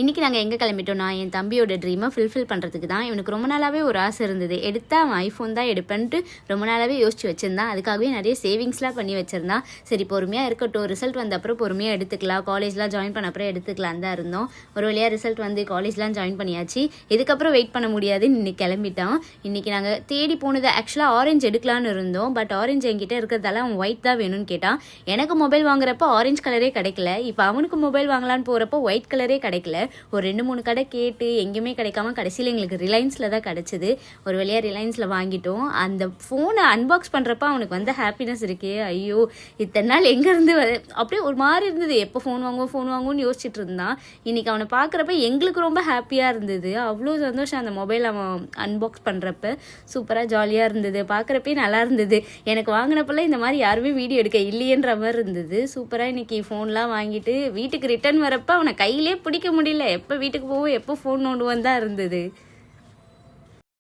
இன்றைக்கி நாங்கள் எங்கே கிளம்பிட்டோம்னா என் தம்பியோட ட்ரீமை ஃபுல்ஃபில் பண்ணுறதுக்கு தான். இவனுக்கு ரொம்ப நாளாகவே ஒரு ஆசை இருந்தது. எடுத்தால் அவன் ஐஃபோன் தான் எடுப்பேன்ட்டு ரொம்ப நாளாகவே யோசிச்சு வச்சுருந்தான். அதுக்காகவே நிறைய சேவிங்ஸ்லாம் பண்ணி வச்சுருந்தான். சரி பொறுமையாக இருக்கட்டும், ரிசல்ட் வந்த அப்புறம் பொறுமையாக எடுத்துக்கலாம், காலேஜ்லாம் ஜாயின் பண்ண அப்புறம் எடுத்துக்கலாம் தான் இருந்தோம். ஒரு வழியாக ரிசல்ட் வந்து காலேஜ்லாம் ஜாயின் பண்ணியாச்சு. இதுக்கப்புறம் வெயிட் பண்ண முடியாதுன்னு இன்றைக்கி கிளம்பிட்டான். இன்றைக்கி நாங்கள் தேடி போனது ஆக்சுவலாக ஆரஞ்சு எடுக்கலான்னு இருந்தோம். பட் ஆரஞ்சு என்கிட்ட இருக்கிறதால அவன் ஒயிட் தான் வேணும்னு கேட்டான். எனக்கு மொபைல் வாங்குறப்போ ஆரஞ்சு கலரே கிடைக்கல. இப்போ அவனுக்கு மொபைல் வாங்கலான்னு போகிறப்போ ஒயிட் கலரே கிடைக்கல. ஒரு 2-3 கடை கேட்டு எங்கேயுமே கிடைக்காம கடைசியில் எங்களுக்கு ரிலையன்ஸில் தான் கிடச்சிது. ஒரு வழியாக ரிலையன்ஸில் வாங்கிட்டோம். அந்த ஃபோனை அன்பாக்ஸ் பண்ணுறப்ப அவனுக்கு வந்து ஹாப்பினஸ் இருக்கே, ஐயோ இத்தனை நாள் எங்கேருந்து அப்படியே ஒரு மாதிரி இருந்தது. எப்போ ஃபோன் வாங்குவோம்னு யோசிச்சுட்டு இருந்தான். இன்றைக்கி அவனை பார்க்குறப்ப எங்களுக்கு ரொம்ப ஹாப்பியாக இருந்தது. அவ்வளோ சந்தோஷம் அந்த மொபைல் அவன் அன்பாக்ஸ் பண்ணுறப்ப. சூப்பராக ஜாலியாக இருந்தது, பார்க்குறப்பே நல்லா இருந்தது. எனக்கு வாங்கினப்பெல்லாம் இந்த மாதிரி யாருமே வீடியோ எடுக்க இல்லையன்ற மாதிரி இருந்தது. சூப்பராக இன்றைக்கி ஃபோன்லாம் வாங்கிட்டு வீட்டுக்கு ரிட்டர்ன் வரப்போ அவனை கையிலே பிடிக்க முடியல. எப்போ வீட்டுக்கு போவோம், எப்போ ஃபோன் நோண்டுவான் தான் இருந்தது.